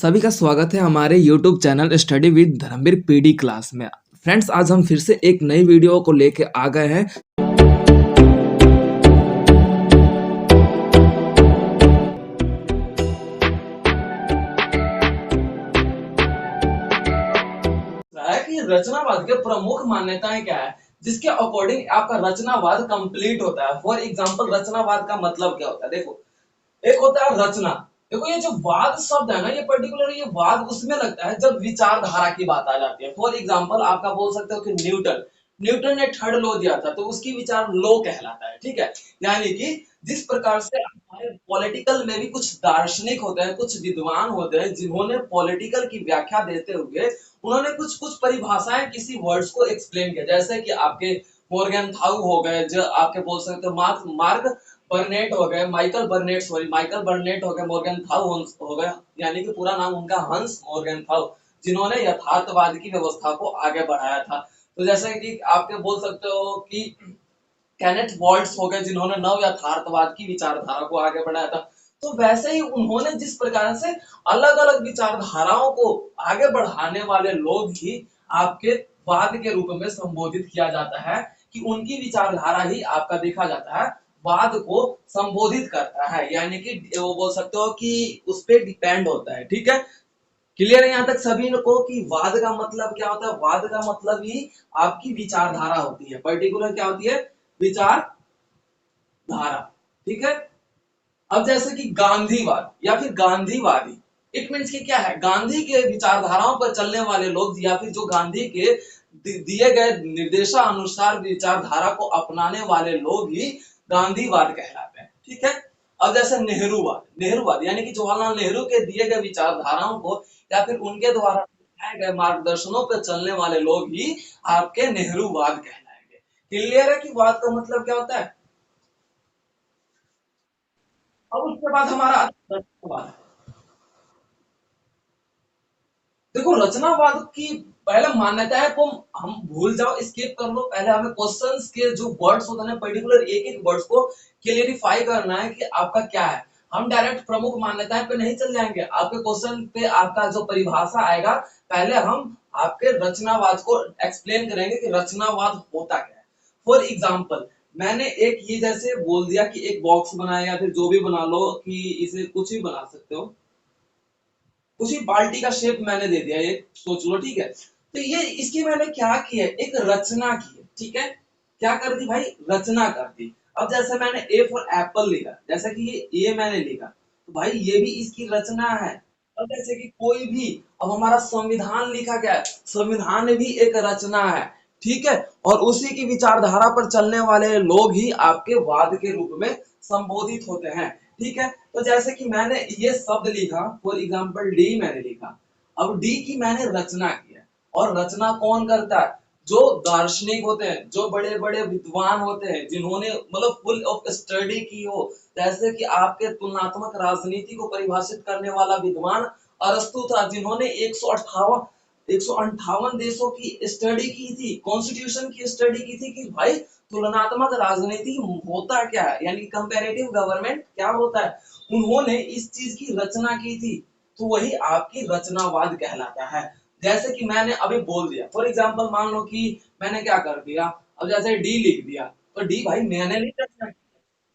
सभी का स्वागत है हमारे YouTube channel study with Dharmveer PD class में। फ्रेंड्स, आज हम फिर से एक नई वीडियो को लेके आ गए हैं। कि रचनावाद के प्रमुख मान्यताएं क्या है, जिसके अकॉर्डिंग आपका रचनावाद कंप्लीट होता है। फॉर एग्जांपल, रचनावाद का मतलब क्या होता है? देखो, एक होता है रचना। देखो, ये जो वाद शब्द है ना, ये पर्टिकुलर ये वाद उसमें लगता है जब विचारधारा की बात आ जाती है। फॉर एग्जांपल, आपका बोल सकते हो कि न्यूटन न्यूटन ने थर्ड लॉ दिया था, तो उसकी विचार लॉ कहलाता है। ठीक है, यानी कि जिस प्रकार से हमारे पॉलिटिकल में भी कुछ दार्शनिक होते हैं, कुछ विद्वान होते हैं, जिन्होंने पॉलिटिकल की व्याख्या देते हुए उन्होंने कुछ कुछ परिभाषाएं किसी वर्ड्स को एक्सप्लेन किया। जैसे कि आपके मॉर्गन थाउ हो गए, जो आपके बोल सकते हो मार्क बर्नेट हो गए, माइकल बर्नेट हो गए, मॉर्गन थाउ हो गए, यानी कि पूरा नाम उनका हंस मॉर्गन थाउ, जिन्होंने यथार्थवाद की व्यवस्था को आगे बढ़ाया था। तो जैसे कि आपके बोल सकते हो कि कैनेथ वॉल्ट्स हो गए, जिन्होंने नव यथार्थवाद की विचारधारा को आगे बढ़ाया था। तो वैसे ही उन्होंने जिस प्रकार से अलग अलग विचारधाराओं को आगे बढ़ाने वाले लोग ही आपके वाद के रूप में संबोधित किया जाता है, कि उनकी विचारधारा ही आपका देखा जाता है वाद को संबोधित करता है, यानी कि वो बोल सकते हो कि उस पर डिपेंड होता है। ठीक है, क्लियर है यहाँ तक सभी को कि वाद का मतलब क्या होता है? वाद का मतलब ही आपकी विचारधारा होती है। पर्टिकुलर क्या होती है? विचारधारा। ठीक है, अब जैसे कि गांधीवाद या फिर गांधीवादी, इट मीन्स कि क्या है? गांधी के विचारधाराओं पर चलने वाले लोग, या फिर जो गांधी के दिए गए निर्देशानुसार विचारधारा को अपनाने वाले लोग ही गांधीवाद कहलाते हैं। ठीक है, अब जैसे नेहरूवाद यानी कि जवाहरलाल नेहरू के दिए गए विचारधाराओं को या फिर उनके द्वारा दिखाए गए मार्गदर्शनों पर चलने वाले लोग ही आपके नेहरूवाद कहलाएंगे। क्लियर है कि वाद का मतलब क्या होता है? अब उसके बाद हमारा रचनावाद। देखो, रचनावाद की पहले मान्यताएं को हम भूल जाओ, स्किप कर लो। पहले हमें क्वेश्चंस के जो वर्ड्स होते हैं, पर्टिकुलर एक एक वर्ड्स को क्लियरिफाई करना है कि आपका क्या है। हम डायरेक्ट प्रमुख मान्यताएं पे नहीं चल जाएंगे। आपके क्वेश्चन पे आपका जो परिभाषा आएगा, पहले हम आपके रचनावाद को एक्सप्लेन करेंगे कि रचनावाद होता क्या है। फॉर एग्जाम्पल, मैंने एक ये जैसे बोल दिया कि एक बॉक्स बनाया, या फिर जो भी बना लो, कि इसे कुछ भी बना सकते हो, उसी बाल्टी का शेप मैंने दे दिया, ये सोच लो। ठीक है, तो ये इसकी मैंने क्या किया? एक रचना की है। ठीक है, क्या कर दी भाई? रचना कर दी। अब जैसे मैंने ए फॉर एप्पल लिखा, जैसे कि ये मैंने लिखा, तो भाई ये भी इसकी रचना है। अब जैसे कि कोई भी, अब हमारा संविधान लिखा गया है, संविधान भी एक रचना है। ठीक है, और उसी की विचारधारा पर चलने वाले लोग ही आपके वाद के रूप में संबोधित होते हैं। ठीक है, तो जैसे कि मैंने ये शब्द लिखा, फॉर एग्जाम्पल डी मैंने लिखा। अब डी की मैंने रचना की है, और रचना कौन करता है? जो दार्शनिक होते हैं, जो बड़े बड़े विद्वान होते हैं, जिन्होंने मतलब फुल ऑफ स्टडी की हो। जैसे कि आपके तुलनात्मक राजनीति को परिभाषित करने वाला विद्वान अरस्तु था, जिन्होंने 158 देशों की स्टडी की थी, कॉन्स्टिट्यूशन की स्टडी की थी, कि भाई तुलनात्मक राजनीति होता क्या है, यानी कंपैरेटिव गवर्नमेंट क्या होता है। उन्होंने इस चीज की रचना की थी, तो वही आपकी रचनावाद कहलाता है। जैसे कि मैंने अभी बोल दिया, फॉर एग्जांपल मान लो कि मैंने क्या कर दिया, अब जैसे डी लिख दिया, तो डी भाई मैंने नहीं रचना की,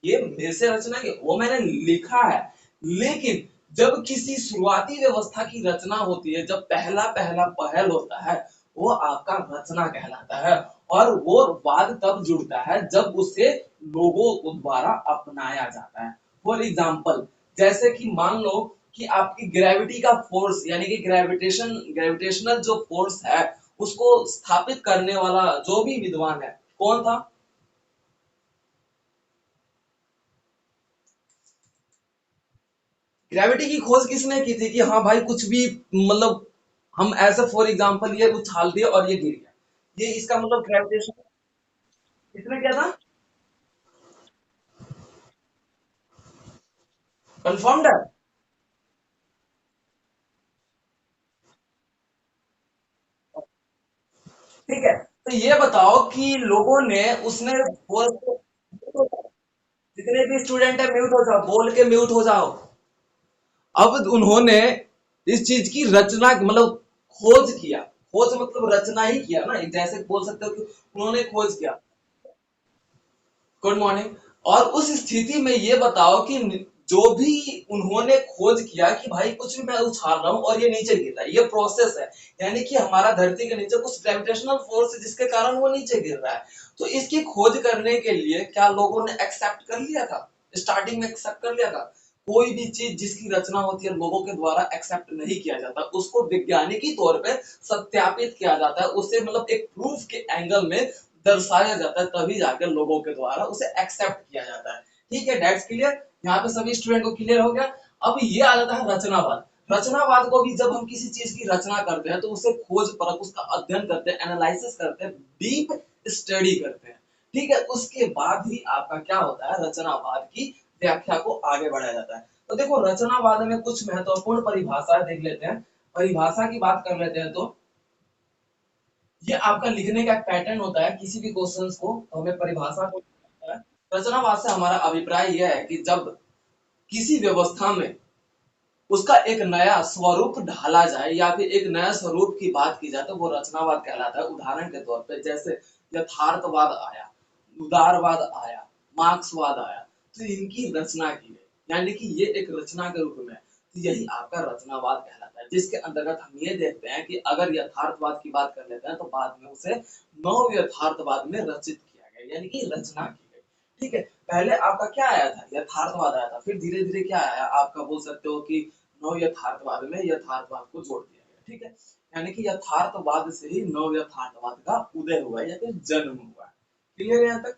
ये मेरे से रचना की, वो मैंने लिखा है। लेकिन जब किसी शुरुआती व्यवस्था की रचना होती है, जब पहला पहला पहल होता है, वो आपका रचना कहलाता है। और वो वाद तब जुड़ता है जब उसे लोगों द्वारा अपनाया जाता है। फॉर एग्जाम्पल, जैसे कि मान लो कि आपकी ग्रेविटी का फोर्स, यानी कि ग्रेविटेशनल जो फोर्स है, उसको स्थापित करने वाला जो भी विद्वान है, कौन था? ग्रेविटी की खोज किसने की थी? कि हाँ भाई, कुछ भी मतलब हम ऐसे फॉर एग्जांपल ये उछाल दिया और ये गिर गया, ये इसका मतलब ग्रेविटेशन किसने किया था? कंफर्म्ड है? ठीक है, तो ये बताओ कि लोगों ने उसने फोर्स को, जितने भी स्टूडेंट है म्यूट हो जाओ, बोल के म्यूट हो जाओ। अब उन्होंने इस चीज की रचना मतलब खोज किया। खोज मतलब रचना ही किया ना, जैसे बोल सकते हो कि उन्होंने खोज किया। Good morning. और उस स्थिति में ये बताओ कि जो भी उन्होंने खोज किया कि भाई कुछ भी मैं उछाल रहा हूं और ये नीचे गिर रहा है, ये प्रोसेस है। यानी कि हमारा धरती के नीचे कुछ ग्रेविटेशनल फोर्स है जिसके कारण वो नीचे गिर रहा है। तो इसकी खोज करने के लिए क्या लोगों ने एक्सेप्ट कर लिया था? स्टार्टिंग में एक्सेप्ट कर लिया था? कोई भी चीज जिसकी रचना होती है लोगों के द्वारा एक्सेप्ट नहीं किया जाता, उसको वैज्ञानिकी तौर पे सत्यापित किया जाता है, उसे मतलब एक प्रूफ के एंगल में दर्शाया जाता है, तभी जाकर लोगों के द्वारा उसे एक्सेप्ट किया जाता है। ठीक है, दैट्स क्लियर। यहाँ पे सभी स्टूडेंट को क्लियर हो गया। अब ये आ जाता है रचनावाद। रचनावाद को भी जब हम किसी चीज की रचना करते हैं तो उसे खोज परख, उसका अध्ययन करते हैं, एनालिसिस करते हैं, डीप स्टडी करते हैं। ठीक है, उसके बाद ही आपका क्या होता है, रचनावाद की व्याख्या को आगे बढ़ाया जाता है। तो देखो रचनावाद में कुछ महत्वपूर्ण परिभाषाएं देख लेते हैं। परिभाषा की बात कर लेते हैं तो ये आपका लिखने का एक पैटर्न होता है किसी भी क्वेश्चंस को, तो हमें परिभाषा को है। रचनावाद से हमारा अभिप्राय यह है कि जब किसी व्यवस्था में उसका एक नया स्वरूप ढाला जाए या फिर एक नया स्वरूप की बात की जाए तो वो रचनावाद कहलाता है। उदाहरण के तौर पे जैसे यथार्थवाद आया, उदारवाद आया, मार्क्सवाद आया, तो इनकी रचना की गई, यानी कि ये एक रचना के रूप में है। तो यही आपका रचनावाद कहलाता है, जिसके अंतर्गत हम ये देखते हैं कि अगर यथार्थवाद की बात कर लेते हैं तो बाद में उसे नव यथार्थवाद में रचित किया गया, यानी कि रचना की गई। ठीक है, पहले आपका क्या आया था, यथार्थवाद आया था, फिर धीरे धीरे क्या आया, आपका बोल सकते हो कि नव यथार्थवाद में यथार्थवाद को जोड़ दिया गया। ठीक है, यानी कि यथार्थवाद से ही नव यथार्थवाद का उदय हुआ या फिर जन्म हुआ। क्लियर है यहाँ तक?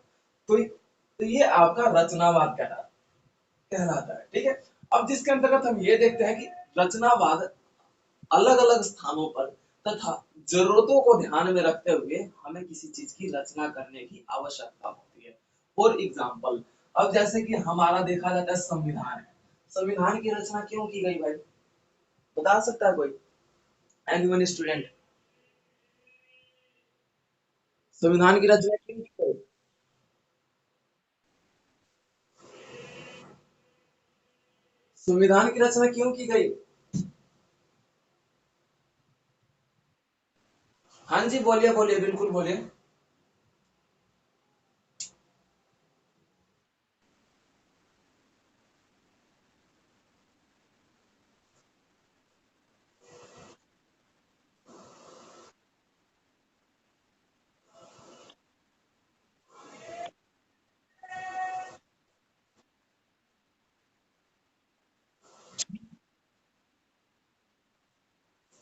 तो ये आपका रचनावाद कहलाता है। ठीक है, अब जिसके अंतर्गत हम ये देखते हैं कि रचनावाद अलग अलग स्थानों पर तथा जरूरतों को ध्यान में रखते हुए हमें किसी चीज की रचना करने की आवश्यकता होती है। फॉर एग्जाम्पल, अब जैसे कि हमारा देखा जाता है संविधान है, संविधान की रचना क्यों की गई भाई, बता सकता है कोई? एनीवन स्टूडेंट, संविधान की रचना क्यों की गई? संविधान की रचना क्यों की गई? हाँ जी, बोलिए बोलिए, बिल्कुल बोलिए।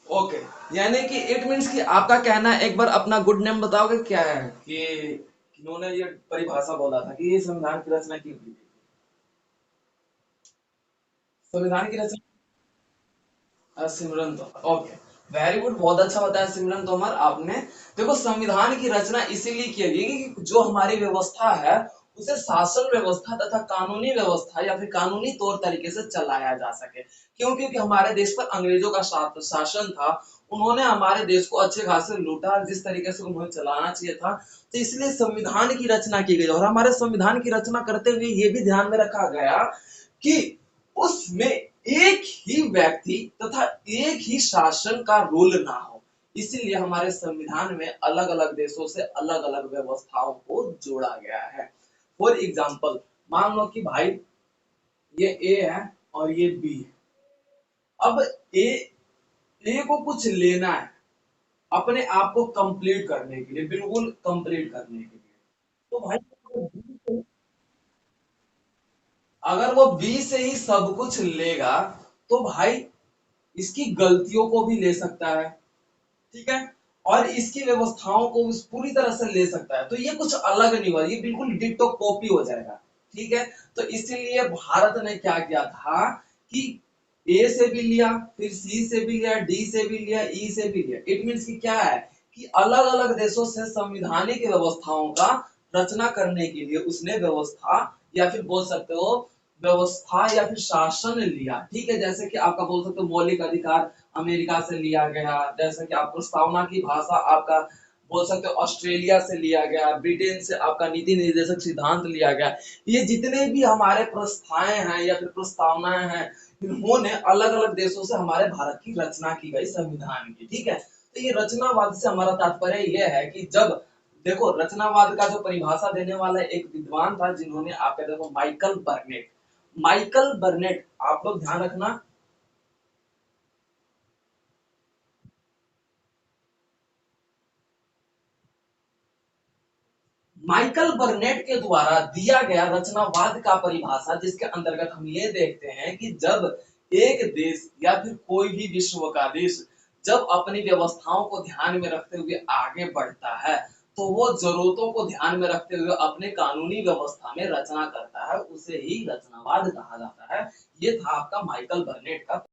ओके, यानी कि इट मीन्स कि आपका कहना है, एक बार अपना गुड नेम बताओगे क्या है कि इन्होंने ये परिभाषा बोला था कि ये संविधान की रचना क्यों की गई? संविधान की रचना सिमरन तोमर, ओके, वेरी गुड, बहुत अच्छा बताया सिमरन तोमर आपने। देखो संविधान की रचना इसीलिए की गई कि जो हमारी व्यवस्था है उसे शासन व्यवस्था तथा कानूनी व्यवस्था या फिर कानूनी तौर तरीके से चलाया जा सके। क्यों? क्योंकि हमारे देश पर अंग्रेजों का शासन था, उन्होंने हमारे देश को अच्छे खासे लूटा जिस तरीके से उन्हें चलाना चाहिए था। तो इसलिए संविधान की रचना की गई और हमारे संविधान की रचना करते हुए ये भी ध्यान में रखा गया कि उसमें एक ही व्यक्ति तथा एक ही शासन का रूल ना हो। इसीलिए हमारे संविधान में अलग अलग देशों से अलग अलग व्यवस्थाओं को जोड़ा गया है। फॉर एग्जाम्पल, मान लो कि भाई ये ए है और ये बी है। अब ए ए को कुछ लेना है अपने आप को कंप्लीट करने के लिए, बिल्कुल कंप्लीट करने के लिए। तो भाई अगर वो बी से ही सब कुछ लेगा तो भाई इसकी गलतियों को भी ले सकता है। ठीक है, और इसकी व्यवस्थाओं को पूरी तरह से ले सकता है। तो ये कुछ अलग नहीं हुआ, ये बिल्कुल डिट्टो कॉपी हो जाएगा। ठीक है, तो इसीलिए भारत ने क्या किया था कि ए से भी लिया, फिर सी से भी लिया, डी से भी लिया, ई से भी लिया। इट मीन्स कि क्या है कि अलग अलग देशों से संविधानिक व्यवस्थाओं का रचना करने के लिए उसने व्यवस्था या फिर बोल सकते हो व्यवस्था या फिर शासन लिया। ठीक है, जैसे कि आपका बोल सकते हो मौलिक अधिकार अमेरिका से लिया गया, जैसे कि आप प्रस्तावना की भाषा आपका बोल सकते हो ऑस्ट्रेलिया से लिया गया, ब्रिटेन से आपका नीति निर्देशक सिद्धांत लिया गया। ये जितने भी हमारे प्रस्थाएं हैं या फिर प्रस्तावनाएं हैं, इन्होंने अलग अलग देशों से हमारे भारत की रचना की गई संविधान की, ठीक है। तो ये रचनावाद से हमारा तात्पर्य यह है कि जब देखो रचनावाद का जो परिभाषा देने वाला एक विद्वान था, जिन्होंने आप देखो माइकल बर्नेट, माइकल बर्नेट, आप लोग ध्यान रखना। माइकल बर्नेट के द्वारा दिया गया रचनावाद का परिभाषा, जिसके अंतर्गत हम ये देखते हैं कि जब एक देश या फिर कोई भी विश्व का देश जब अपनी व्यवस्थाओं को ध्यान में रखते हुए आगे बढ़ता है, तो वो जरूरतों को ध्यान में रखते हुए अपने कानूनी व्यवस्था में रचना करता है, उसे ही रचनावाद कहा जाता है। ये था आपका माइकल बर्नेट का।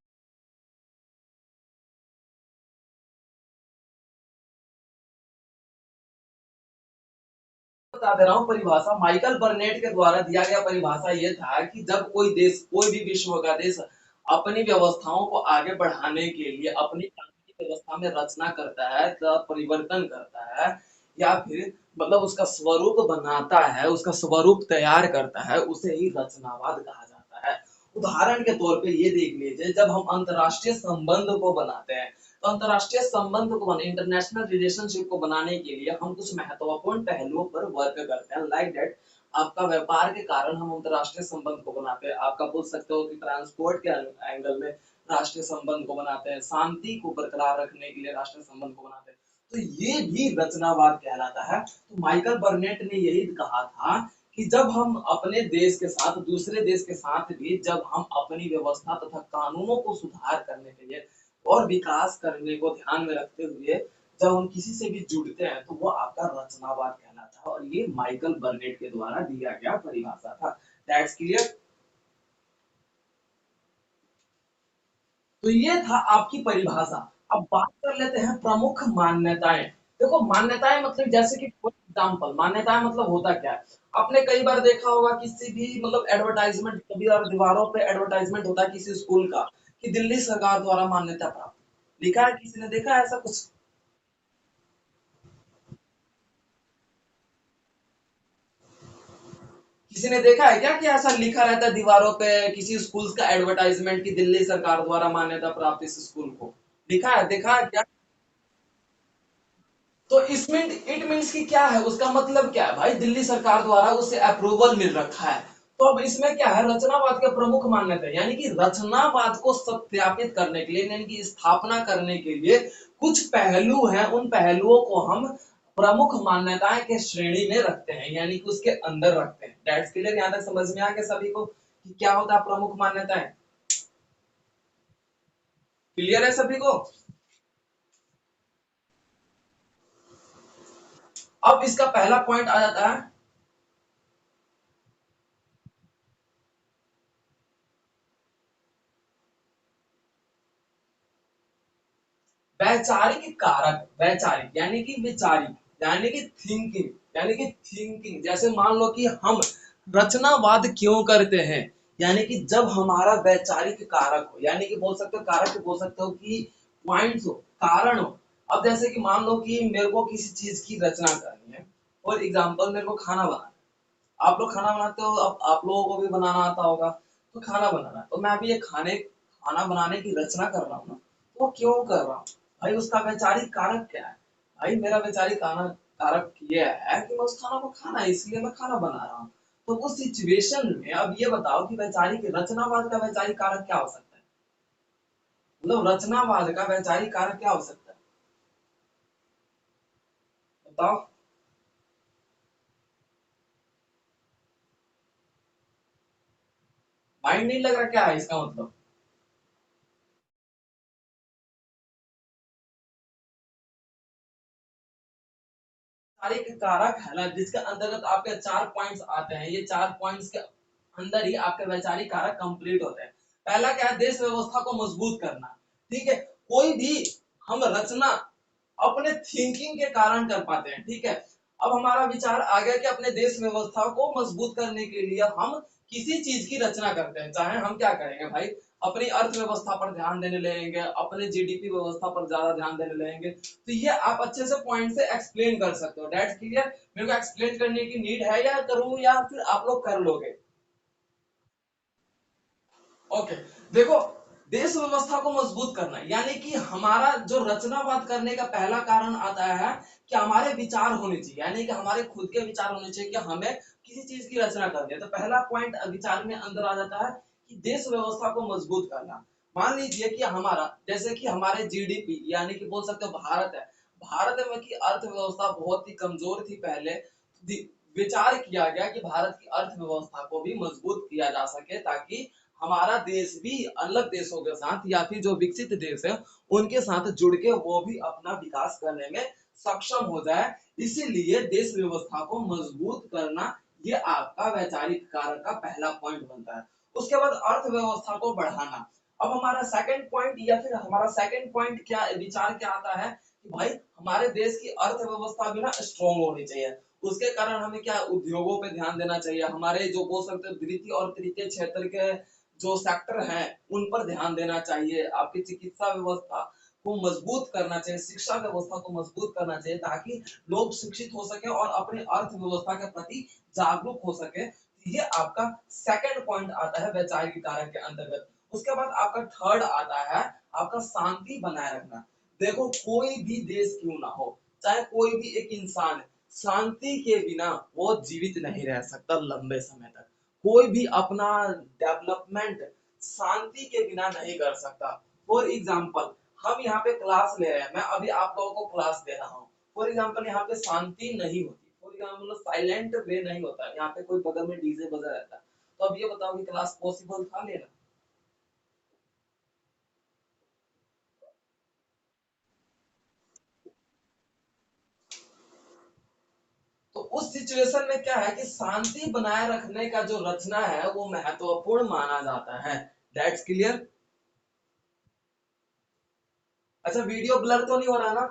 बता दे रहा हूँ परिभाषा, माइकल बर्नेट के द्वारा दिया गया परिभाषा ये था कि जब कोई देश, कोई भी विश्व का देश अपनी व्यवस्थाओं को आगे बढ़ाने के लिए अपनी कानूनी व्यवस्था में रचना करता है, परिवर्तन करता है, या फिर मतलब उसका स्वरूप बनाता है, उसका स्वरूप तैयार करता है, उसे ही रचनावाद कहा जाता है। उदाहरण के तौर पे ये देख लीजिए, जब हम अंतरराष्ट्रीय संबंध को बनाते हैं, तो अंतरराष्ट्रीय संबंध को बने इंटरनेशनल रिलेशनशिप को बनाने के लिए हम कुछ महत्वपूर्ण पहलुओं पर वर्क करते हैं, लाइक दैट आपका व्यापार के कारण हम अंतरराष्ट्रीय संबंध को बनाते हैं, आपका बोल सकते हो कि ट्रांसपोर्ट के एंगल में राष्ट्रीय संबंध को बनाते हैं, शांति को बरकरार रखने के लिए राष्ट्रीय संबंध को बनाते हैं। तो ये भी रचनावाद कहलाता है। तो माइकल बर्नेट ने यही कहा था कि जब हम अपने देश के साथ दूसरे देश के साथ भी जब हम अपनी व्यवस्था तथा कानूनों को सुधार करने के लिए और विकास करने को ध्यान में रखते हुए जब हम किसी से भी जुड़ते हैं, तो वो आपका रचनावाद कहलाता है, और ये माइकल बर्नेट के द्वारा दिया गया परिभाषा था। That's clear. तो ये था आपकी परिभाषा। अब बात कर लेते हैं प्रमुख मान्यताएं। देखो मान्यताएं मतलब जैसे कि फॉर एग्जाम्पल, मान्यताएं मतलब होता क्या है। आपने कई बार देखा होगा किसी भी मतलब एडवर्टाइजमेंट, कभी और दीवारों पे एडवर्टाइजमेंट होता है किसी स्कूल का कि दिल्ली सरकार द्वारा मान्यता प्राप्त, लिखा है, किसी ने देखा है ऐसा कुछ? किसी ने देखा है क्या कि ऐसा लिखा रहता है दीवारों पे किसी स्कूल का एडवर्टाइजमेंट की दिल्ली सरकार द्वारा मान्यता प्राप्त इस स्कूल को? लिखा है, देखा है क्या? तो इसमें इट मीन्स कि क्या है, उसका मतलब क्या है भाई, दिल्ली सरकार द्वारा उसे अप्रूवल मिल रखा है। तो अब इसमें क्या है, रचनावाद के प्रमुख मान्यता, यानी कि रचनावाद को सत्यापित करने के लिए, यानी कि स्थापना करने के लिए कुछ पहलू हैं, उन पहलुओं को हम प्रमुख मान्यताएं के श्रेणी में रखते हैं, यानी कि उसके अंदर रखते हैं। दैट्स क्लियर, यहाँ तक समझ में आ गया सभी को कि क्या होता है प्रमुख मान्यताएं? क्लियर है सभी को? अब इसका पहला पॉइंट आ जाता है वैचारिक कारक। वैचारिक यानी कि विचारिक, यानी कि थिंकिंग, यानी कि थिंकिंग, जैसे मान लो कि हम रचनावाद क्यों करते हैं, यानी कि जब हमारा वैचारिक कारक हो, यानी कि बोल सकते हो कारक, बोल सकते हो कि पॉइंट्स हो, कारण हो। अब जैसे कि मान लो कि मेरे को किसी चीज की रचना करनी है, फॉर एग्जाम्पल मेरे को खाना बनाना, आप लोग खाना बनाते हो, अब आप लोगों को भी बनाना आता होगा, तो खाना बनाना है, तो मैं अभी ये खाना बनाने की रचना कर रहा हूँ ना, तो क्यों कर रहा हूँ भाई, उसका वैचारिक कारक क्या है? भाई मेरा वैचारिक कारक ये है कि मैं उस खाना को खाना है, इसलिए मैं खाना बना रहा हूँ। तो उस सिचुएशन में अब ये बताओ कि वैचारिक रचनावाद का वैचारिक कारक क्या हो सकता है, मतलब रचनावाद का वैचारिक कारक क्या हो सकता है, बताओ। माइंड नहीं लग रहा, क्या है इसका मतलब? एक कारक है ना, जिसके अंतर्गत आपके चार पॉइंट्स आते हैं, ये चार पॉइंट्स के अंदर ही आपके वैचारिक कारक कंप्लीट होते हैं। पहला क्या है, देश व्यवस्था को मजबूत करना, ठीक है। कोई भी हम रचना अपने थिंकिंग के कारण कर पाते हैं, ठीक है। अब हमारा विचार आ गया कि अपने देश व्यवस्था को मजबूत करने के लिए हम किसी चीज की रचना करते हैं, चाहे हम क्या करेंगे भाई, अपनी अर्थव्यवस्था पर ध्यान देने लगेंगे, अपने जीडीपी व्यवस्था पर ज्यादा ध्यान देने लगेंगे। तो ये आप अच्छे से पॉइंट से एक्सप्लेन कर सकते हो, दैट्स क्लियर। मेरे को एक्सप्लेन करने की नीड है या करूं, या फिर आप लोग कर लोगे? ओके। देखो, देश व्यवस्था को मजबूत करना यानी कि हमारा जो रचनावाद करने का पहला कारण आता है कि हमारे विचार होने चाहिए, यानी कि हमारे खुद के विचार होने चाहिए कि हमें किसी चीज की रचना करनी है। तो पहला पॉइंट विचार में अंदर आ जाता है कि देश व्यवस्था को मजबूत करना। मान लीजिए कि हमारा, जैसे कि हमारे जीडीपी यानी कि बोल सकते हो भारत है, भारत में की अर्थव्यवस्था बहुत ही कमजोर थी पहले। विचार किया गया कि भारत की अर्थव्यवस्था को भी मजबूत किया जा सके, ताकि हमारा देश भी अलग देशों के साथ या फिर जो विकसित देश है उनके साथ जुड़ के वो भी अपना विकास करने में सक्षम हो जाए। इसीलिए देश व्यवस्था को मजबूत करना ये आपका वैचारिक कारक का पहला पॉइंट बनता है। उसके बाद अर्थव्यवस्था को बढ़ाना। अब हमारा सेकंड पॉइंट या फिर हमारा सेकंड पॉइंट क्या विचार क्या आता है कि भाई हमारे देश की अर्थव्यवस्था भी ना स्ट्रॉन्ग होनी चाहिए। उसके कारण हमें क्या उद्योगों पे ध्यान देना चाहिए, हमारे जो बोल सकते हैं द्वितीय और तृतीय क्षेत्र के जो सेक्टर हैं उन पर ध्यान देना चाहिए। आपकी चिकित्सा व्यवस्था को मजबूत करना चाहिए, शिक्षा व्यवस्था को मजबूत करना चाहिए, ताकि लोग शिक्षित हो सके और अपने अर्थव्यवस्था के प्रति जागरूक हो सके। ये आपका सेकंड पॉइंट आता है वैचारिक कारक के अंतर्गत। उसके बाद आपका थर्ड आता है आपका शांति बनाए रखना। देखो, कोई भी देश क्यों ना हो, चाहे कोई भी एक इंसान, शांति के बिना वो जीवित नहीं रह सकता लंबे समय तक। कोई भी अपना डेवलपमेंट शांति के बिना नहीं कर सकता। फॉर एग्जाम्पल, हम यहाँ पे क्लास ले रहे हैं, मैं अभी आप लोगों को क्लास दे रहा हूँ। फॉर एग्जाम्पल, यहाँ पे शांति नहीं होती, फॉर एग्जाम्पल साइलेंट वे नहीं होता, यहाँ पे कोई बगल में डीजे बजा रहता है, तो अब ये बताओ कि क्लास पॉसिबल था लेना? तो उस सिचुएशन में क्या है कि शांति बनाए रखने का जो रचना है वो महत्वपूर्ण माना जाता है। That's clear? अच्छा, वीडियो ब्लर तो नहीं हो रहा ना?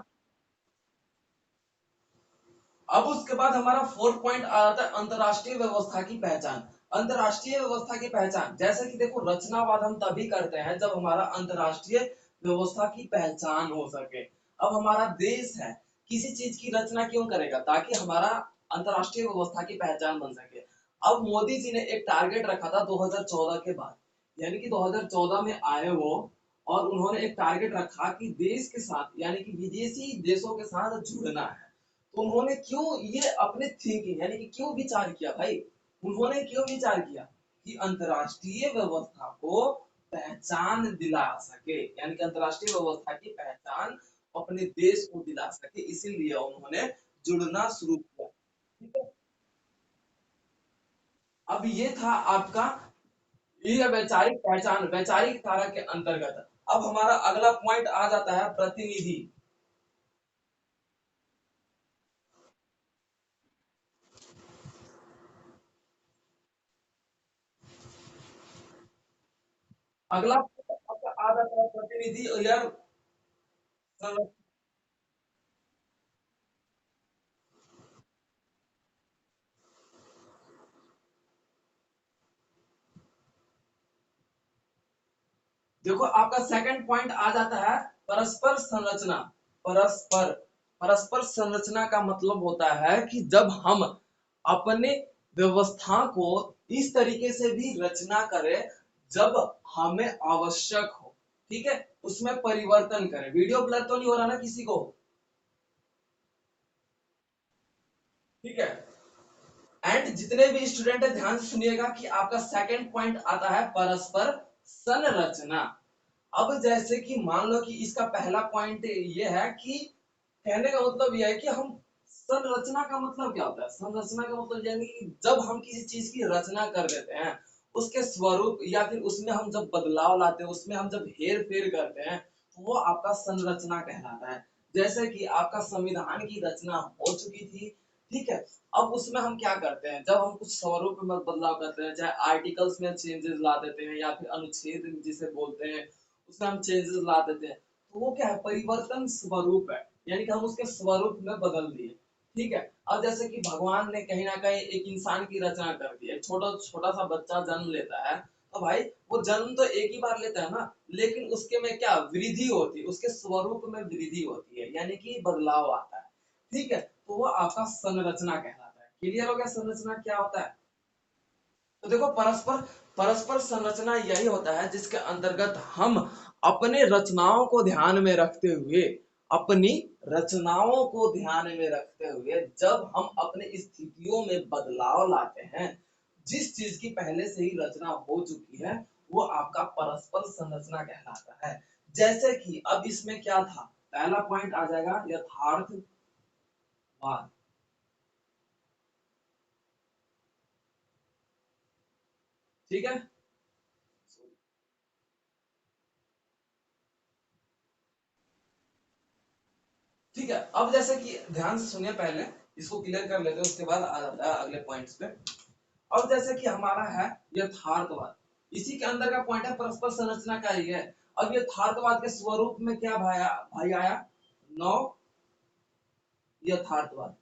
अब उसके बाद हमारा फोर्थ पॉइंट आ जाता है अंतरराष्ट्रीय व्यवस्था की पहचान। अंतरराष्ट्रीय व्यवस्था की पहचान, जैसे कि देखो, रचनावाद हम तभी करते हैं जब हमारा अंतरराष्ट्रीय व्यवस्था की पहचान हो सके। अब हमारा देश है, किसी चीज की रचना क्यों करेगा? ताकि हमारा अंतरराष्ट्रीय व्यवस्था की पहचान बन सके। अब मोदी जी ने एक टारगेट रखा था 2014 के बाद, यानी कि 2014 में आए वो, और उन्होंने एक टारगेट रखा कि देश के साथ यानी कि विदेशी देशों के साथ जुड़ना है। तो उन्होंने क्यों ये अपने थिंकिंग यानी कि क्यों विचार किया भाई? उन्होंने क्यों विचार किया कि अंतरराष्ट्रीय व्यवस्था को पहचान दिला सके, यानी कि अंतरराष्ट्रीय व्यवस्था की पहचान अपने देश को दिला सके, इसीलिए उन्होंने जुड़ना शुरू किया। ठीक है? अब ये था आपका, ये वैचारिक पहचान, वैचारिक कारक के अंतर्गत। अब हमारा अगला पॉइंट आ जाता है प्रतिनिधि। अगला point आपका आ जाता है प्रतिनिधि यार। देखो, आपका सेकंड पॉइंट आ जाता है परस्पर संरचना। परस्पर परस्पर संरचना का मतलब होता है कि जब हम अपने व्यवस्था को इस तरीके से भी रचना करें जब हमें आवश्यक हो। ठीक है, उसमें परिवर्तन करें। वीडियो ब्लर तो नहीं हो रहा ना किसी को? ठीक है। एंड जितने भी स्टूडेंट है ध्यान से सुनिएगा कि आपका सेकंड पॉइंट आता है परस्पर संरचना। अब जैसे कि मान लो कि इसका पहला पॉइंट ये है कि कहने का मतलब यह है कि हम संरचना का मतलब क्या होता है? संरचना का मतलब यानी कि जब हम किसी चीज की रचना कर देते हैं, उसके स्वरूप या फिर उसमें हम जब बदलाव लाते हैं, उसमें हम जब हेर फेर करते हैं, तो वो आपका संरचना कहलाता है। जैसे कि आपका संविधान की रचना हो चुकी थी, ठीक है, अब उसमें हम क्या करते हैं, जब हम कुछ स्वरूप में बदलाव करते हैं, चाहे आर्टिकल्स में चेंजेस ला देते हैं या फिर अनुच्छेद जिसे बोलते हैं उसमें हम चेंजेस ला देते हैं, तो वो क्या है? परिवर्तन स्वरूप है, यानी कि हम उसके स्वरूप में बदल दिए। ठीक है। अब जैसे कि भगवान ने कहीं ना कहीं एक इंसान की रचना कर दी है, छोटा छोटा सा बच्चा जन्म लेता है, तो भाई वो जन्म तो एक ही बार लेता है ना, लेकिन उसके में क्या वृद्धि होती है, उसके स्वरूप में वृद्धि होती है, यानी कि बदलाव आता है। ठीक है, तो वो आपका संरचना कहलाता है। क्लियर हो गया संरचना क्या होता है? तो देखो, परस्पर परस्पर संरचना यही होता है जिसके अंतर्गत हम अपने रचनाओं को ध्यान में रखते हुए, अपनी रचनाओं को ध्यान में रखते हुए जब हम अपने स्थितियों में बदलाव लाते हैं, जिस चीज की पहले से ही रचना हो चुकी है, वो आपका परस्पर संरचना कहलाता है। जैसे कि अब इसमें क्या था, पहला पॉइंट आ जाएगा यथार्थवाद। ठीक है। ठीक है, अब जैसे कि ध्यान से सुनिए, पहले इसको क्लियर कर लेते हैं, उसके बाद आ जाता है अगले पॉइंट्स पे। अब जैसे कि हमारा है यथार्थवाद, इसी के अंदर का पॉइंट है परस्पर संरचना का ही है। अब यथार्थवाद के स्वरूप में क्या भाई भाई आया, नौ यथार्थवाद।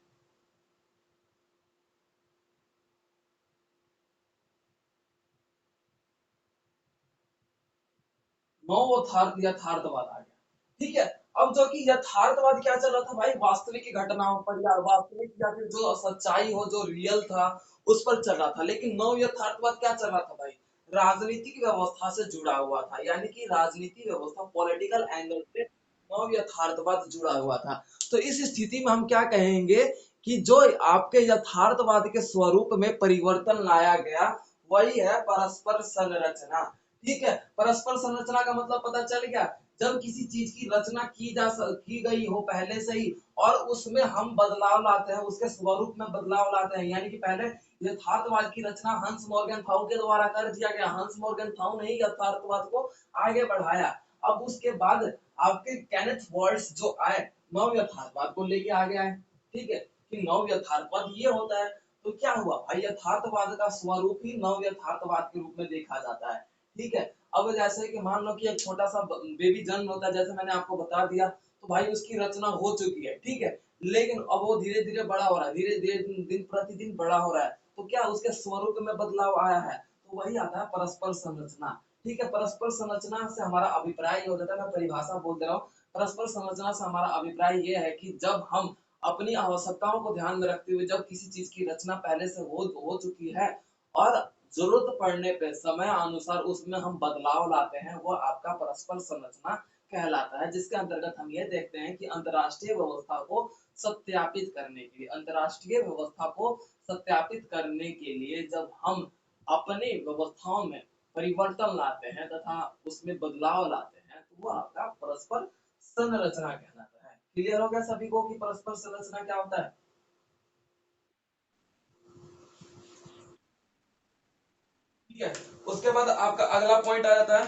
नौ यथार्थवाद आ गया। ठीक है। अब जो कि यथार्थवाद क्या चल रहा था भाई, वास्तविक घटनाओं पर या वास्तविक या फिर जो सच्चाई हो, जो रियल था, उस पर चल रहा था। लेकिन नव यथार्थवाद क्या चल रहा था भाई, राजनीतिक व्यवस्था से जुड़ा हुआ था, यानी कि राजनीति व्यवस्था, पॉलिटिकल एंगल से नव यथार्थवाद जुड़ा हुआ था। तो इस स्थिति में हम क्या कहेंगे कि जो आपके यथार्थवाद के स्वरूप में परिवर्तन लाया गया, वही है परस्पर संरचना। ठीक है, परस्पर संरचना का मतलब पता चल गया, जब किसी चीज की रचना की गई हो पहले से ही, और उसमें हम बदलाव लाते हैं, उसके स्वरूप में बदलाव लाते हैं। यानी कि पहले यथार्थवाद की रचना हंस मॉर्गन थाउ के द्वारा कर दिया गया, हंस मॉर्गन थाउ ने ही यथार्थवाद को आगे बढ़ाया। अब उसके बाद आपके केनेथ वर्ड्स जो आए, नव यथार्थवाद को लेके आ गया है। ठीक है, कि नव यथार्थवाद ये होता है। तो क्या हुआ भाई, यथार्थवाद का स्वरूप ही नव यथार्थवाद के रूप में देखा जाता है। ठीक है। अब जैसे कि मान लो कि एक छोटा सा बेबी जन्म होता है, जैसे मैंने आपको बता दिया, तो भाई उसकी रचना हो चुकी है। ठीक है, लेकिन अब वो धीरे धीरे बड़ा हो रहा है, धीरे धीरे दिन प्रतिदिन बड़ा हो रहा है, तो क्या उसके स्वरूप में बदलाव आया है, तो वही आता है परस्पर संरचना। ठीक है, परस्पर संरचना से हमारा अभिप्राय ये हो जाता है, मैं परिभाषा बोल दे रहा हूँ। परस्पर संरचना से हमारा अभिप्राय ये है कि जब हम अपनी आवश्यकताओं को ध्यान में रखते हुए, जब किसी चीज की रचना पहले से हो चुकी है, और जरूरत पड़ने पे समय अनुसार उसमें हम बदलाव लाते हैं, वो आपका परस्पर संरचना कहलाता है। जिसके अंतर्गत हम ये देखते हैं कि अंतर्राष्ट्रीय व्यवस्था को सत्यापित करने के लिए, अंतर्राष्ट्रीय व्यवस्था को सत्यापित करने के लिए जब हम अपने व्यवस्थाओं में परिवर्तन लाते हैं तथा उसमें बदलाव लाते हैं, तो वो आपका परस्पर संरचना कहलाता है। क्लियर हो गया सभी को कि परस्पर संरचना क्या होता है। ठीक है, उसके बाद आपका अगला पॉइंट आ जाता है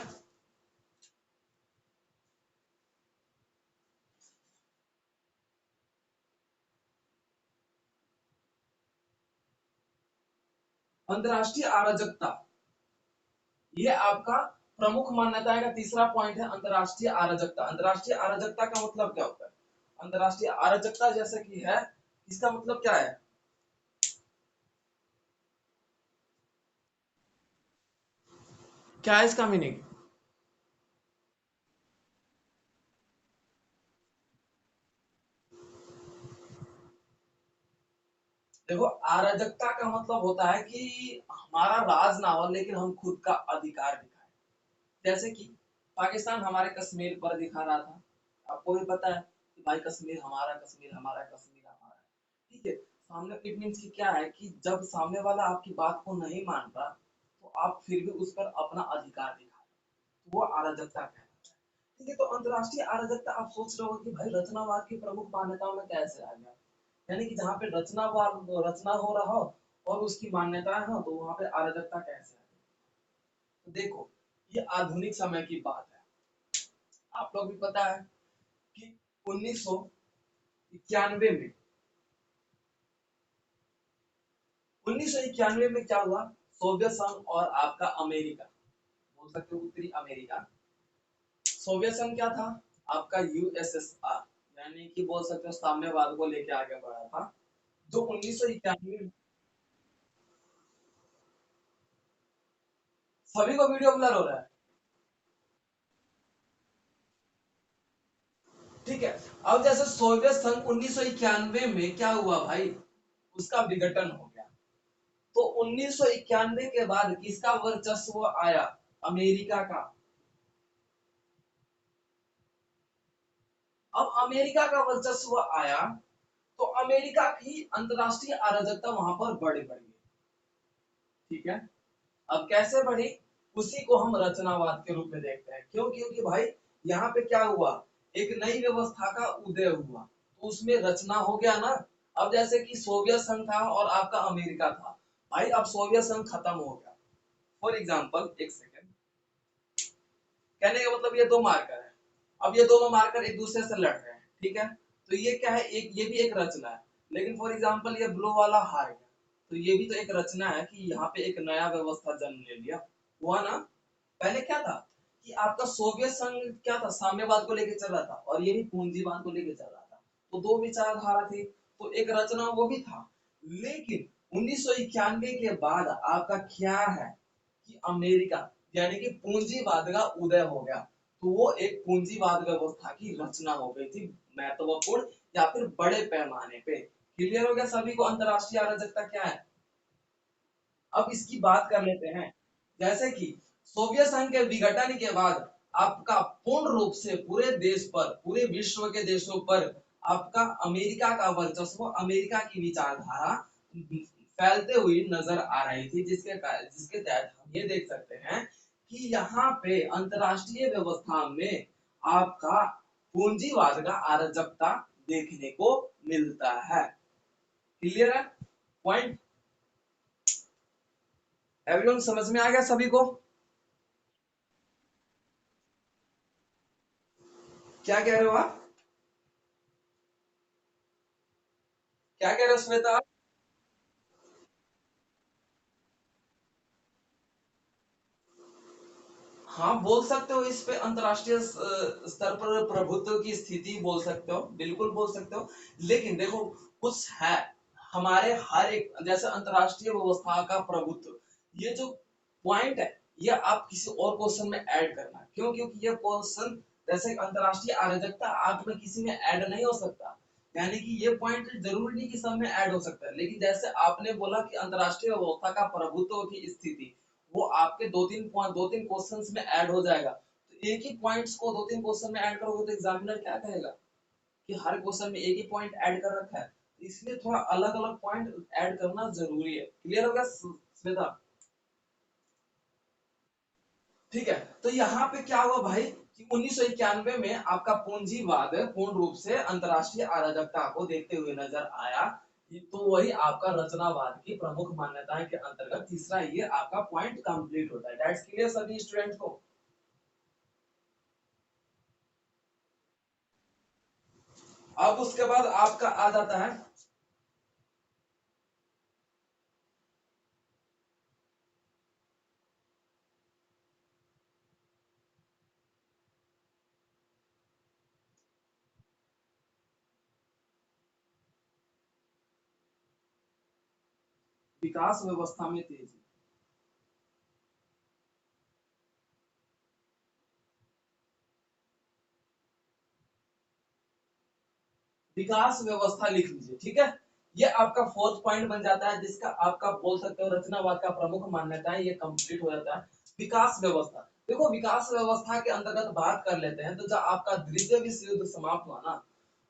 अंतरराष्ट्रीय अराजकता। ये आपका प्रमुख मान्यता का तीसरा पॉइंट है, अंतरराष्ट्रीय अराजकता। अंतरराष्ट्रीय अराजकता का मतलब क्या होता है, अंतरराष्ट्रीय अराजकता जैसे कि है, इसका मतलब क्या है। क्या है इसका मीनिंग। देखो, अराजकता का मतलब होता है कि हमारा राज ना हो, लेकिन हम खुद का अधिकार दिखाएं। जैसे कि पाकिस्तान हमारे कश्मीर पर दिखा रहा था, आपको भी पता है कि भाई कश्मीर हमारा, कश्मीर हमारा, कश्मीर हमारा है। ठीक है, सामने इट मीन्स कि क्या है कि जब सामने वाला आपकी बात को नहीं मान रहा, तो आप फिर भी उस पर अपना अधिकार दिखा रहे हैं, तो वो अराजकता कहलाता है। ठीक है, तो अंतरराष्ट्रीय अराजकता आप सोच रहे हो कि भाई रचनावाद की प्रमुख मान्यताओं में कैसे आ गया, यानी कि जहाँ पे रचना हो रहा हो और उसकी मान्यताएं हो, तो वहां पे अराजकता कैसे आ गई। तो देखो, ये आधुनिक समय की बात है। आप लोग भी पता है कि 1991 में 1991 में क्या हुआ, सोवियत संघ और आपका अमेरिका, बोल सकते हो उत्तरी अमेरिका। सोवियत संघ क्या था, आपका यूएसएसआर, यानी कि बोल सकते हो साम्यवाद को लेके आगे बढ़ा था, जो 1991। सभी को वीडियो ब्लर हो रहा है। ठीक है, अब जैसे सोवियत संघ 1991 में क्या हुआ भाई, उसका विघटन हो गया। तो 1991 के बाद किसका वर्चस्व आया? अमेरिका का। अब अमेरिका का वर्चस्व आया तो अमेरिका की अंतरराष्ट्रीय अराजकता वहां पर बढ़ गई। ठीक है, अब कैसे बढ़ी उसी को हम रचनावाद के रूप में देखते हैं। क्यों? क्योंकि भाई यहाँ पे क्या हुआ, एक नई व्यवस्था का उदय हुआ तो उसमें रचना हो गया ना। अब जैसे कि सोवियत संघ था और आपका अमेरिका था, भाई अब सोवियत संघ खत्म हो गया। फॉर एग्जाम्पल, एक सेकेंड, कहने का मतलब ये दो मार्कर है, अब ये दोनों मार्कर एक दूसरे से लड़ रहे हैं, ठीक है, तो ये क्या है, एक ये भी एक रचना है। लेकिन फॉर एग्जाम्पल ये ब्लू वाला हार गया, तो ये भी तो एक रचना है कि यहाँ पे एक नया व्यवस्था जन्म ले लिया, हुआ ना। पहले क्या था कि आपका सोवियत संघ क्या था, साम्यवाद को लेकर चल रहा था और ये भी पूंजीवाद को लेकर चल रहा था, तो दो विचारधारा थी, तो एक रचना वो भी था। लेकिन 1991 के बाद आपका क्या है कि अमेरिका यानी कि पूंजीवाद का उदय हो गया, तो वो एक पूंजीवाद व्यवस्था की रचना हो गई थी, महत्वपूर्ण या फिर बड़े पैमाने पे। क्लियर हो गया सभी को अंतरराष्ट्रीय अराजकता क्या है? अब इसकी बात कर लेते हैं। जैसे कि सोवियत संघ के विघटन के बाद आपका पूर्ण रूप से पूरे देश पर, पूरे विश्व के देशों पर आपका अमेरिका का वर्चस्व, अमेरिका की विचारधारा फैलते हुई नजर आ रही थी, जिसके तहत हम ये देख सकते हैं कि यहाँ पे अंतरराष्ट्रीय व्यवस्था में आपका पूंजीवाद का अराजकता देखने को मिलता है। क्लियर है पॉइंट? एवरीवन समझ में आ गया सभी को? क्या कह रहे हो आप? क्या कह रहे हो श्वेता आप? हाँ बोल सकते हो, इस पे अंतरराष्ट्रीय स्तर पर प्रभुत्व की स्थिति बोल सकते हो, बिल्कुल बोल सकते हो। लेकिन देखो कुछ है, हमारे हर एक जैसे अंतरराष्ट्रीय व्यवस्था का प्रभुत्व, ये जो पॉइंट है ये आप किसी और क्वेश्चन में ऐड करना। क्यों? क्योंकि ये क्वेश्चन जैसे अंतरराष्ट्रीय अराजकता आप में किसी में ऐड नहीं हो सकता, यानी कि ये पॉइंट जरूरी नहीं कि सब में ऐड हो सकता है। लेकिन जैसे आपने बोला कि अंतरराष्ट्रीय व्यवस्था का प्रभुत्व की स्थिति, वो आपके दो तीन क्वेश्चंस में ऐड हो जाएगा, तो एक ही पॉइंट्स को दो तीन क्वेश्चन में ऐड करोगे तो एग्जामिनर क्या कहेगा कि हर क्वेश्चन में एक ही पॉइंट ऐड कर रखा है, तो इसलिए थोड़ा अलग अलग पॉइंट ऐड करना जरूरी है। क्लियर होगा श्वेता? ठीक है, तो यहाँ पे क्या हुआ भाई कि 1991 में आपका पूंजीवाद पूर्ण रूप से अंतरराष्ट्रीय अराजकता को देखते हुए नजर आया, तो वही आपका रचनावाद की प्रमुख मान्यताएं के अंतर्गत तीसरा ये आपका पॉइंट कंप्लीट होता है। दैट्स क्लियर सभी स्टूडेंट को? अब उसके बाद आपका आ जाता है विकास व्यवस्था में तेजी। विकास व्यवस्था लिख लीजिए, ठीक है। ये आपका फोर्थ पॉइंट बन जाता है, जिसका आपका बोल सकते हो रचनावाद का प्रमुख मान्यता है, ये कंप्लीट हो जाता है। विकास व्यवस्था, देखो विकास व्यवस्था के अंतर्गत बात कर लेते हैं, तो जब आपका द्वितीय विश्व युद्ध समाप्त हुआ ना,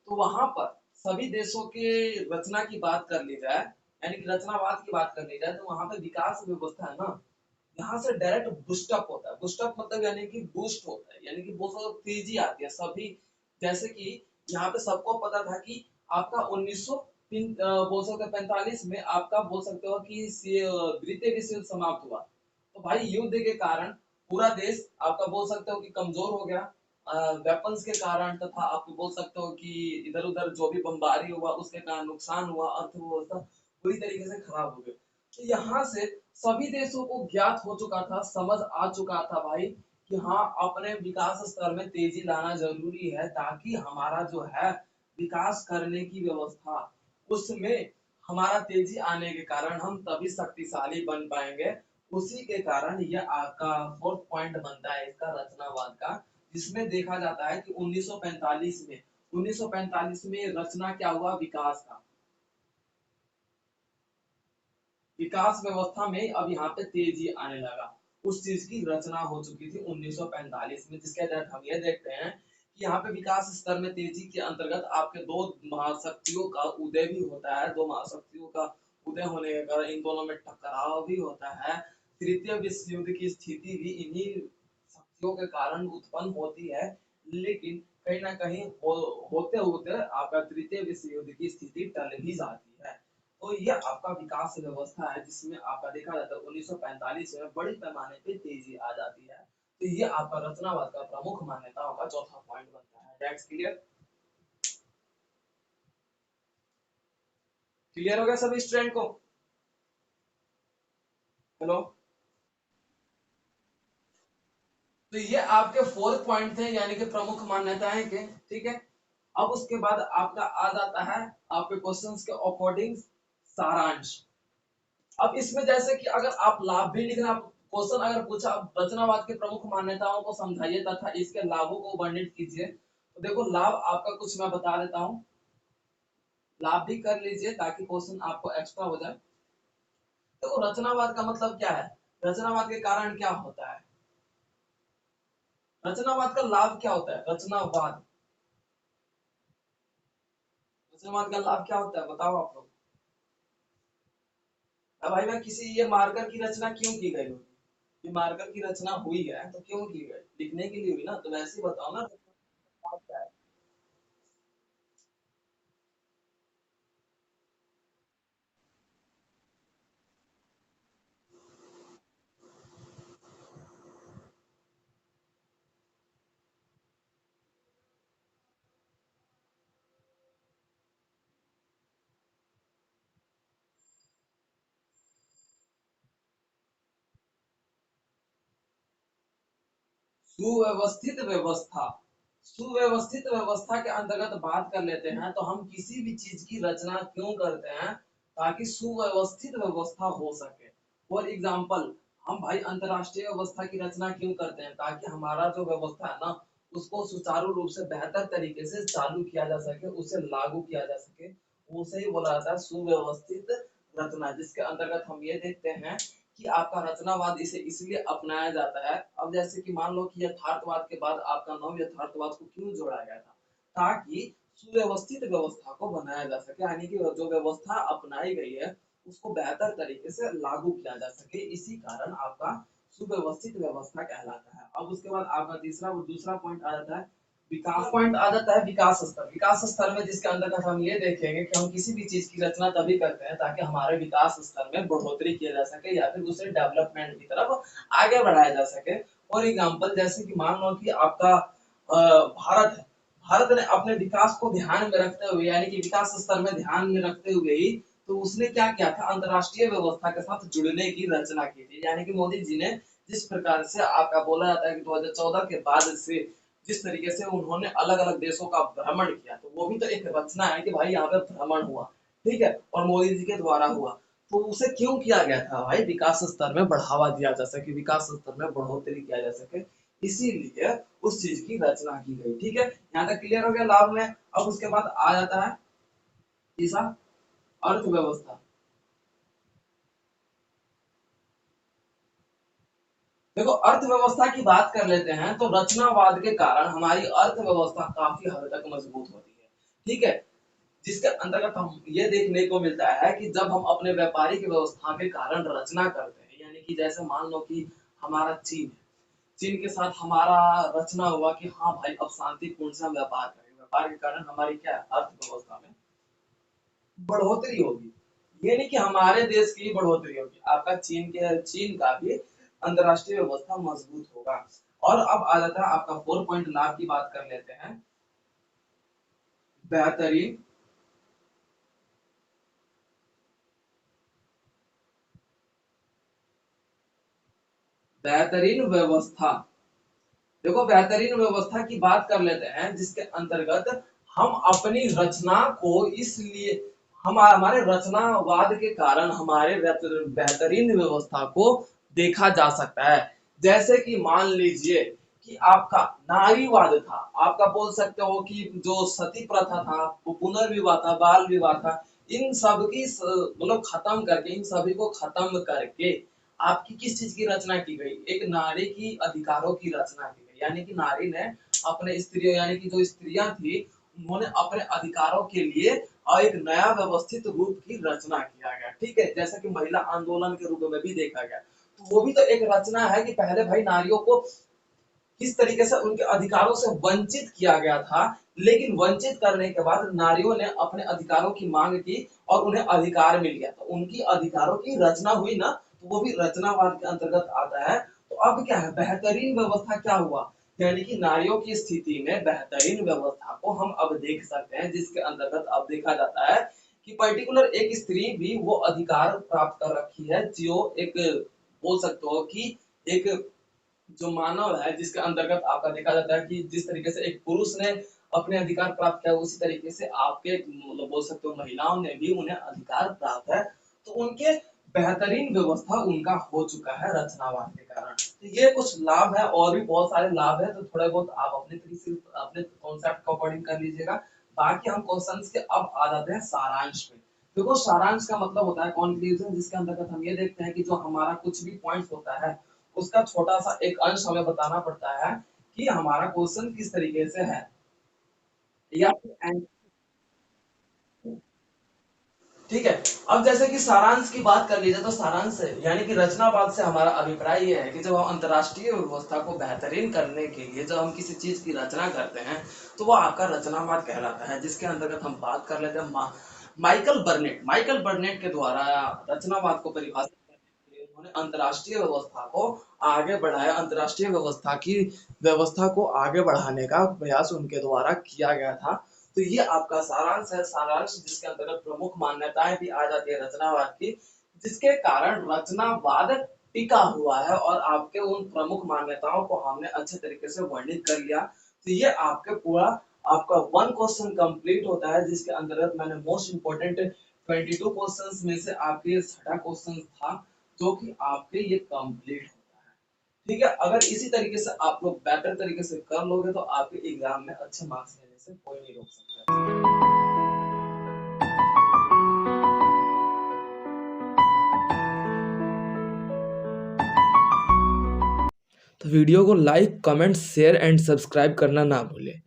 तो वहां पर सभी देशों के रचना की बात कर ली जाए, यानी कि रचनावाद की बात कर ली जाए, तो वहां पे विकास व्यवस्था है ना, यहाँ से डायरेक्ट बूस्टअप होता है। बूस्टअप मतलब यानी कि बूस्ट होता है, यानी कि बहुत तेजी आती है सभी। जैसे कि यहाँ पे सबको पता था कि आपका 1900 बोल सकते 45 में आपका बोल सकते हो कि द्वितीय विश्व युद्ध समाप्त हुआ, तो भाई युद्ध के कारण पूरा देश आपका बोल सकते हो कि कमजोर हो गया, वेपन्स के कारण, तथा आप बोल सकते हो कि इधर उधर जो भी बमबारी हुआ उसके कारण नुकसान हुआ, अर्थव्यवस्था पूरी तरीके से खराब हो गई। तो यहाँ से सभी देशों को ज्ञात हो चुका था, समझ आ चुका था भाई कि हाँ अपने विकास स्तर में तेजी लाना जरूरी है, ताकि हमारा जो है विकास करने की व्यवस्था उसमें हमारा तेजी आने के कारण हम तभी शक्तिशाली बन पाएंगे। उसी के कारण यह आपका फोर्थ पॉइंट बनता है इसका रचनावाद का, जिसमें देखा जाता है कि 1945 में रचना क्या हुआ, विकास का। विकास व्यवस्था में अब यहाँ पे तेजी आने लगा। उस चीज की रचना हो चुकी थी 1945 में, जिसके तहत हम ये देखते हैं कि यहाँ पे विकास स्तर में तेजी के अंतर्गत आपके दो महाशक्तियों का उदय भी होता है। दो महाशक्तियों का उदय होने के कारण इन दोनों में टकराव भी होता है। तृतीय विश्व युद्ध की स्थिति भी इन्हीं शक्तियों के कारण उत्पन्न होती है। लेकिन कहीं ना कहीं होते होते आपका तृतीय विश्व युद्ध की स्थिति टल भी जाती है। तो ये आपका विकास व्यवस्था है, जिसमें आपका देखा जाता है 1945 में बड़ी पैमाने पे तेजी आ जाती है। तो ये आपका रचनावाद का प्रमुख मान्यताओं का चौथा पॉइंट बनता है। That's clear. क्लियर हो गया सभी स्टूडेंट को? हेलो। तो ये आपके 4 पॉइंट थे, यानी कि प्रमुख मान्यताएं के। ठीक है। अब उसके बाद आपका आ जाता है आपके क्वेश्चंस के अकॉर्डिंग सारांश। अब इसमें जैसे कि अगर आप लाभ भी लिखना, क्वेश्चन अगर पूछा रचनावाद के प्रमुख मान्यताओं को समझाइए तथा इसके लाभों को वर्णित कीजिए, तो देखो लाभ आपका कुछ मैं बता देता हूँ। लाभ भी कर लीजिए ताकि क्वेश्चन आपको एक्स्ट्रा हो जाए। देखो रचनावाद का मतलब क्या है, रचनावाद के कारण क्या होता है, रचनावाद का लाभ क्या होता है। रचनावाद का लाभ क्या होता है बताओ आप लोग। अब भाई मैं किसी ये मार्कर की रचना क्यों की गई होगी, ये मार्कर की रचना हुई है तो क्यों की गई, लिखने के लिए हुई ना, तो वैसे ही बताओ ना। सुव्यवस्थित व्यवस्था, सुव्यवस्थित व्यवस्था के अंतर्गत बात कर लेते हैं तो हम किसी भी चीज की रचना क्यों करते हैं, ताकि सुव्यवस्थित व्यवस्था हो सके। फॉर एग्जाम्पल हम भाई अंतरराष्ट्रीय व्यवस्था की रचना क्यों करते हैं, ताकि हमारा जो व्यवस्था है ना उसको सुचारू रूप से बेहतर तरीके से चालू किया जा सके, उसे लागू किया जा सके। उसे ही बोला जाता है सुव्यवस्थित रचना, जिसके अंतर्गत हम ये देखते हैं कि आपका रचनावाद इसे इसलिए अपनाया जाता है। अब जैसे कि मान लो कि यथार्थवाद के बाद आपका नव यथार्थवाद को क्यों जोड़ा गया था, ताकि सुव्यवस्थित व्यवस्था को बनाया जा सके, यानी कि जो व्यवस्था अपनाई गई है उसको बेहतर तरीके से लागू किया जा सके। इसी कारण आपका सुव्यवस्थित व्यवस्था कहलाता है। अब उसके बाद आपका तीसरा दूसरा पॉइंट आ जाता है विकास। पॉइंट आ जाता है विकास स्तर। विकास स्तर में जिसके अंतर्गत हम ये देखेंगे कि हम किसी भी चीज की रचना तभी करते हैं ताकि हमारे विकास स्तर में बढ़ोतरी किया जा सके या फिर उसे डेवलपमेंट की तरफ आगे बढ़ाया जा सके। फॉर एग्जाम्पल जैसे कि मान लो कि आपका भारत है, भारत ने अपने विकास को ध्यान में रखते हुए, यानी कि विकास स्तर में ध्यान में रखते हुए ही तो उसने क्या किया था, अंतरराष्ट्रीय व्यवस्था के साथ जुड़ने की रचना की थी। यानी कि मोदी जी ने जिस प्रकार से आपका बोला जाता है कि 2014 के बाद से जिस तरीके से उन्होंने अलग अलग देशों का भ्रमण किया, तो वो भी तो एक रचना है कि भाई यहाँ पे भ्रमण हुआ। ठीक है, और मोदी जी के द्वारा हुआ। तो उसे क्यों किया गया था भाई, विकास स्तर में बढ़ावा दिया जा सके, विकास स्तर में बढ़ोतरी किया जा सके, इसीलिए उस चीज की रचना की गई। ठीक है, यहाँ तक क्लियर हो गया लाभ में। अब उसके बाद आ जाता है तीसरा अर्थव्यवस्था। देखो अर्थव्यवस्था की बात कर लेते हैं तो रचनावाद के कारण हमारी अर्थव्यवस्था काफी हद तक मजबूत होती है। ठीक है, जिसके अंतर्गत हम ये देखने को मिलता है कि जब हम अपने व्यापारिक व्यवस्था के कारण रचना करते हैं, यानी कि जैसे मान लो कि हमारा चीन है, चीन के साथ हमारा रचना हुआ कि हाँ भाई अब शांतिपूर्ण से हम व्यापार करें, व्यापार के कारण हमारी क्या है, अर्थव्यवस्था में बढ़ोतरी होगी। ये नहीं कि हमारे देश की बढ़ोतरी होगी, आपका चीन का भी अंतरराष्ट्रीय व्यवस्था मजबूत होगा। और अब आ जाता है आपका 4 पॉइंट लाभ की बात कर लेते हैं। बेहतरीन बेहतरीन व्यवस्था। देखो बेहतरीन व्यवस्था की बात कर लेते हैं जिसके अंतर्गत हम अपनी रचना को इसलिए हम हमारे रचनावाद के कारण हमारे बेहतरीन व्यवस्था को देखा जा सकता है। जैसे कि मान लीजिए कि आपका नारीवाद था, आपका बोल सकते हो कि जो सती प्रथा था, वो पुनर्विवाह था, बाल विवाह था, इन सब की मतलब खत्म करके, इन सभी को खत्म करके आपकी किस चीज की रचना की गई? एक नारी की अधिकारों की रचना की गई, यानी कि नारी ने अपने स्त्रियों, यानी कि जो स्त्रियां थी, उन्होंने अपने अधिकारों के लिए एक नया व्यवस्थित रूप की रचना किया गया। ठीक है, जैसा कि महिला आंदोलन के रूप में भी देखा गया, तो वो भी तो एक रचना है कि पहले भाई नारियों को किस तरीके से उनके अधिकारों से वंचित किया गया था, लेकिन वंचित करने के बाद नारियों ने अपने अधिकारों की मांग की और उन्हें अधिकार मिल गया, तो उनकी अधिकारों की रचना हुई ना, तो वो भी रचनावाद के अंतर्गत आता है। तो अब क्या है, बेहतरीन व्यवस्था क्या हुआ, यानी कि नारियों की स्थिति में बेहतरीन व्यवस्था को हम अब देख सकते हैं, जिसके अंतर्गत अब देखा जाता है कि पर्टिकुलर एक स्त्री भी वो अधिकार प्राप्त कर रखी है, जो एक बोल सकते हो कि एक जो मानव है, जिसके अंतर्गत आपका देखा जाता है कि जिस तरीके से एक पुरुष ने अपने अधिकार प्राप्त किया, उसी तरीके से आपके मतलब बोल सकते हो महिलाओं ने भी उन्हें अधिकार प्राप्त है, तो उनके बेहतरीन व्यवस्था उनका हो चुका है रचनावाद के कारण। तो ये कुछ लाभ है, और भी बहुत सारे लाभ है, तो थोड़े बहुत आप अपने तरीके से अपने कॉन्सेप्ट को अकॉर्डिंग कर लीजिएगा। बाकी हम क्वेश्चंस के अब आ जाते हैं सारांश पे। देखो, सारांश का मतलब होता है कंक्लूजन, जिसके अंतर्गत हम ये देखते हैं कि जो हमारा कुछ भी पॉइंट्स होता है, उसका छोटा सा एक अंश हमें बताना पड़ता है कि हमारा क्वेश्चन किस तरीके से है, या फिर ठीक है। अब जैसे कि सारांश की बात कर लीजिए, तो सारांश यानी कि रचनावाद से हमारा अभिप्राय ये है कि जब हम अंतर्राष्ट्रीय व्यवस्था को बेहतरीन करने के लिए जब हम किसी चीज की रचना करते हैं, तो वो आपका रचनावाद कहलाता है, जिसके अंतर्गत हम बात कर लेते हैं माइकल बर्नेट के द्वारा रचनावाद को परिभाषित करने के लिए उन्होंने अंतर्राष्ट्रीय व्यवस्था को आगे बढ़ाया, अंतर्राष्ट्रीय व्यवस्था को आगे बढ़ाने का प्रयास उनके द्वारा किया गया था। तो ये आपका सारांश है, सारांश जिसके अंतर्गत प्रमुख मान्यताएं भी आ जाती है रचनावाद की, जिसके कारण रचनावाद टिका हुआ है, और आपके उन प्रमुख मान्यताओं को हमने अच्छे तरीके से वर्णित कर लिया। तो ये आपके पूरा आपका वन क्वेश्चन कंप्लीट होता है, जिसके अंतर्गत मैंने मोस्ट इंपोर्टेंट 22 क्वेश्चंस में से आपके 6 क्वेश्चन था, जो कि आपके ये कंप्लीट होता है। ठीक है, अगर इसी तरीके से आप लोग बेटर तरीके से कर लोगे, तो आपके एग्जाम में अच्छे मार्क्स लेने से कोई नहीं रोक सकता। तो वीडियो को like, comment, share and subscribe करना ना भूलें।